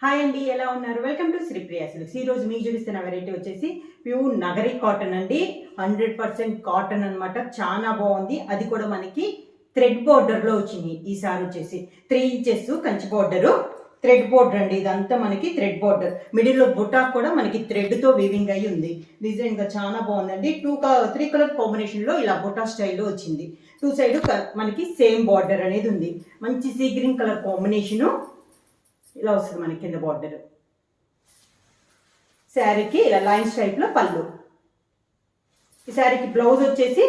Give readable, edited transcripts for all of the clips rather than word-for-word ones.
Hi అండి, ఎలా ఉన్నారు? Welcome to Sripriya silks. ఈరోజు మీకు చూపిస్తున్న వెరైటీ వచ్చేసి ప్యూర్ నగరి కాటన్ అండి. 100% కాటన్ అనమాట. చాలా బాగుంది. అది కూడా మనకి థ్రెడ్ బోర్డర్లో వచ్చింది. ఈసారి వచ్చేసి 3 inches Kanchi border, thread border అండి. ఇదంతా మనకి థ్రెడ్ బోర్డర్. మిడిల్లో బుటా కూడా మనకి థ్రెడ్తో వీవింగ్ అయ్యి ఉంది. డిజైన్గా చాలా బాగుందండి. 3 కలర్ కాంబినేషన్లో ఇలా బుటా స్టైల్లో వచ్చింది. 2 సైడ్ మనకి సేమ్ బార్డర్ అనేది ఉంది. మంచి సీ గ్రీన్ కలర్ కాంబినేషను ఇలా వస్తుంది మనకి కింద బార్డర్. శారీకి ఇలా లైన్స్ టైప్లో పళ్ళు. ఈ శారీకి బ్లౌజ్ వచ్చేసి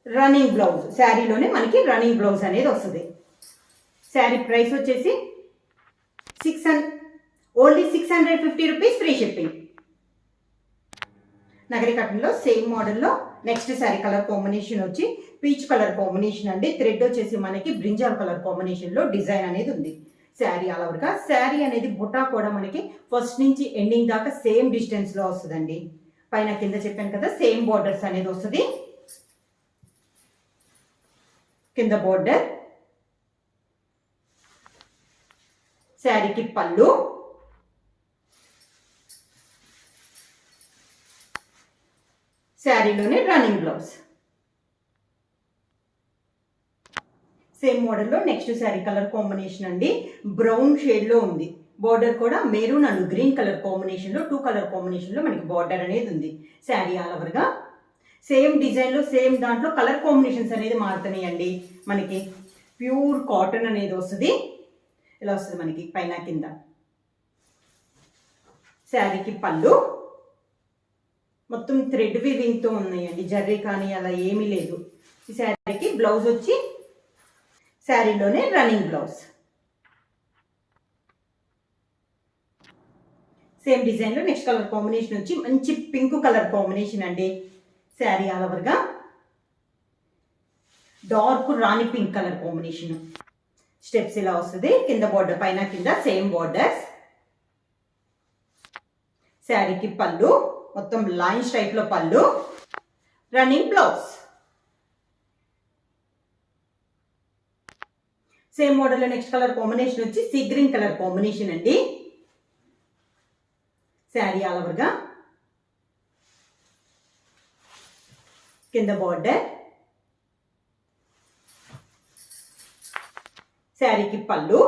రన్నింగ్ బ్లౌజ్. శారీలోనే మనకి రన్నింగ్ బ్లౌజ్ అనేది వస్తుంది. శారీ ప్రైస్ వచ్చేసి only 650 rupees, free shipping. Nagari కాటన్లో సేమ్ మోడల్లో నెక్స్ట్ శారీ కలర్ కాంబినేషన్ వచ్చి పీచ్ కలర్ కాంబినేషన్ అండి. థ్రెడ్ వచ్చేసి మనకి బ్రింజాల్ కలర్ కాంబినేషన్లో డిజైన్ అనేది ఉంది. శారీ ఆల్ ఓవర్గా. శారీ అనేది బుటా కూడా మనకి ఫస్ట్ నుంచి ఎండింగ్ దాకా సేమ్ డిస్టెన్స్లో వస్తుందండి. పైన కింద చెప్పాను కదా, సేమ్ బోర్డర్స్ అనేది వస్తుంది. కింద బోర్డర్, శారీకి పళ్ళు, శారీలోనే రన్నింగ్ బ్లౌజ్. సేమ్ మోడల్లో నెక్స్ట్ శారీ కలర్ కాంబినేషన్ అండి. బ్రౌన్ షేడ్లో ఉంది. బార్డర్ కూడా మెరూన్ అండ్ గ్రీన్ కలర్ కాంబినేషన్లో 2 కలర్ కాంబినేషన్లో మనకి బార్డర్ అనేది ఉంది. శారీ ఆల్ ఓవర్గా సేమ్ డిజైన్లో సేమ్ దాంట్లో కలర్ కాంబినేషన్స్ అనేది మారుతున్నాయండి. మనకి ప్యూర్ కాటన్ అనేది వస్తుంది. ఇలా వస్తుంది మనకి పైన కింద. శారీకి పళ్ళు మొత్తం థ్రెడ్ వీవింగ్తో ఉన్నాయండి. జర్రీ కానీ అలా ఏమీ లేదు. ఈ శారీకి బ్లౌజ్ వచ్చి శారీలోనే రన్నింగ్ బ్లౌజ్. సేమ్ డిజైన్లో నెక్స్ట్ కలర్ కాంబినేషన్ వచ్చి మంచి పింక్ కలర్ కాంబినేషన్ అండి. శారీ ఆల్ ఓవర్గా డార్క్ రాణి పింక్ కలర్ కాంబినేషన్. స్టెప్స్ ఇలా వస్తుంది. కింద బార్డర్, పైన కింద సేమ్ బార్డర్స్. శారీకి పళ్ళు మొత్తం లైన్స్ టైప్లో పళ్ళు, రన్నింగ్ బ్లౌజ్. సేమ్ మోడల్లో నెక్స్ట్ కలర్ కాంబినేషన్ వచ్చి సీ గ్రీన్ కలర్ కాంబినేషన్ అండి. శారీ ఆల్ ఓవర్గా కింద బార్డర్, శారీకి పళ్ళు.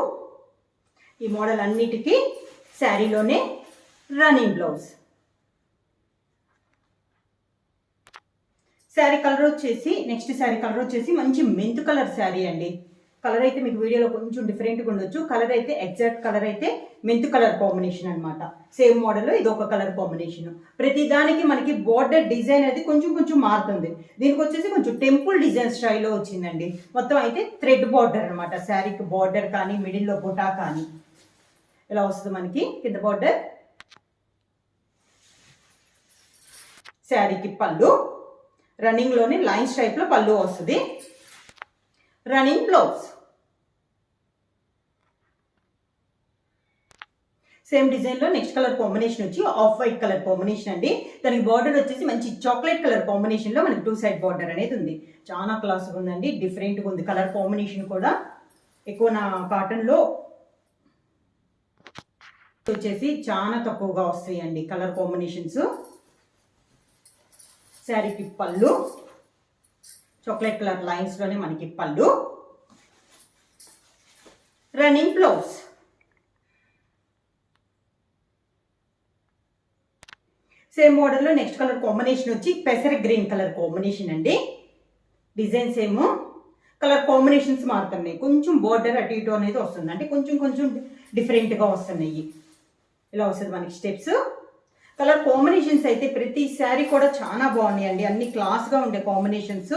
ఈ మోడల్ అన్నిటికీ శారీలోనే రన్నింగ్ బ్లౌజ్. శారీ కలర్ వచ్చేసి నెక్స్ట్ శారీ కలర్ వచ్చేసి మంచి మెంత్ కలర్ శారీ అండి. కలర్ అయితే మీకు వీడియోలో కొంచెం డిఫరెంట్గా ఉండొచ్చు. కలర్ అయితే ఎగ్జాక్ట్ కలర్ అయితే మెంత్ కలర్ కాంబినేషన్ అనమాట. సేమ్ మోడల్లో ఇది ఒక కలర్ కాంబినేషన్. ప్రతి దానికి మనకి బార్డర్ డిజైన్ అయితే కొంచెం కొంచెం మారుతుంది. దీనికి వచ్చేసి కొంచెం టెంపుల్ డిజైన్ స్టైల్లో వచ్చిందండి. మొత్తం అయితే థ్రెడ్ బార్డర్ అనమాట. శారీకి బార్డర్ కానీ మిడిల్లో బుటా కానీ ఇలా వస్తుంది మనకి. కింద బార్డర్, శారీకి పళ్ళు, రన్నింగ్లోనే లైన్స్ టైప్లో పళ్ళు వస్తుంది, రన్నింగ్ బ్లౌజ్. సేమ్ డిజైన్లో నెక్స్ట్ కలర్ కాంబినేషన్ వచ్చి ఆఫ్ వైట్ కలర్ కాంబినేషన్ అండి. దానికి బార్డర్ వచ్చేసి మంచి చాక్లెట్ కలర్ కాంబినేషన్లో మనకి 2 సైడ్ బార్డర్ అనేది ఉంది. చాలా క్లాస్గా ఉందండి. డిఫరెంట్గా ఉంది. కలర్ కాంబినేషన్ కూడా ఎక్కువ నా కాటన్లో వచ్చేసి చాలా తక్కువగా వస్తాయండి కలర్ కాంబినేషన్స్. శారీకి పళ్ళు చాక్లెట్ కలర్ లైన్స్లోనే మనకి పళ్ళు, రన్నింగ్ బ్లౌజ్. సేమ్ మోడల్లో నెక్స్ట్ కలర్ కాంబినేషన్ వచ్చి పెసర గ్రీన్ కలర్ కాంబినేషన్ అండి. డిజైన్ సేమ్, కలర్ కాంబినేషన్స్ మారుతున్నాయి. కొంచెం బార్డర్ అటు ఇటు అనేది వస్తుంది. అంటే కొంచెం కొంచెం డిఫరెంట్గా వస్తున్నాయి. ఇలా వస్తుంది మనకి స్టెప్స్. కలర్ కాంబినేషన్స్ అయితే ప్రతి శారీ కూడా చాలా బాగున్నాయండి. అన్ని క్లాస్గా ఉండే కాంబినేషన్స్.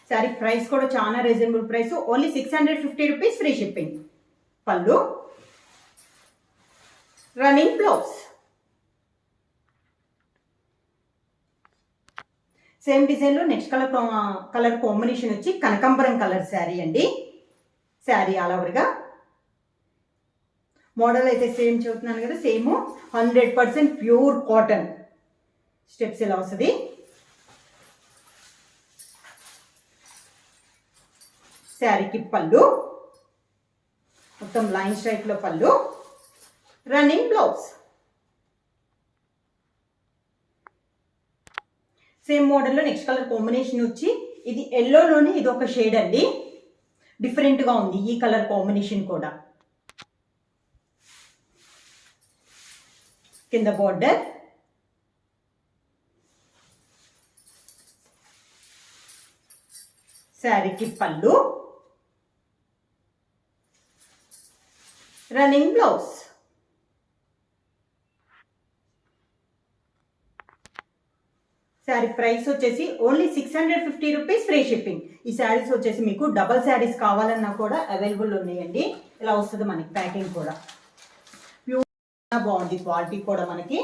శారీ ప్రైస్ కూడా చాలా reasonable price. Only 650 rupees, free shipping. పళ్ళు, రన్నింగ్ బ్లౌజ్. సేమ్ డిజైన్లో నెక్స్ట్ కలర్ కాంబినేషన్ వచ్చి కనకాంబరం కలర్ శారీ అండి. శారీ ఆల్ ఓవర్గా మోడల్ అయితే సేమ్ చెబుతున్నాను కదా, సేమ్ 100% ప్యూర్ కాటన్. స్టెప్స్ ఇలా వస్తుంది. శారీకి పళ్ళు మొత్తం లైన్స్ టైప్లో పళ్ళు, రన్నింగ్ బ్లౌజ్. సేమ్ మోడల్లో నెక్స్ట్ కలర్ కాంబినేషన్ వచ్చి ఇది ఎల్లోలోనే ఇది ఒక షేడ్ అండి, డిఫరెంట్గా ఉంది ఈ కలర్ కాంబినేషన్ కూడా. కింద బోర్డర్, శారీకి పళ్ళు, రన్నింగ్ బ్లౌజ్. శారీ ప్రైస్ వచ్చేసి ఓన్లీ 650 రూపీస్, ఫ్రీ షిప్పింగ్. ఈ శారీస్ వచ్చేసి మీకు డబల్ శారీస్ కావాలన్నా కూడా అవైలబుల్ ఉన్నాయండి. ఇలా వస్తుంది మనకి ప్యాకింగ్ కూడా. ప్యూర్ బాగుంది, క్వాలిటీ కూడా మనకి.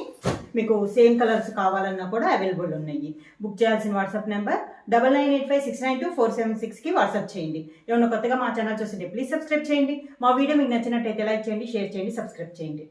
మీకు సేమ్ కలర్స్ కావాలన్నా కూడా అవైలబుల్ ఉన్నాయి. బుక్ చేయాల్సిన వాట్సాప్ నెంబర్ 9985692476కి వాట్సాప్ చేయండి. ఏమన్నా కొత్తగా మా ఛానల్ చూస్తుంటే ప్లీజ్ సబ్స్క్రైబ్ చేయండి. మా వీడియో మీకు నచ్చినట్టయితే లైక్ చేయండి, షేర్ చేయండి, సబ్స్క్రైబ్ చేయండి.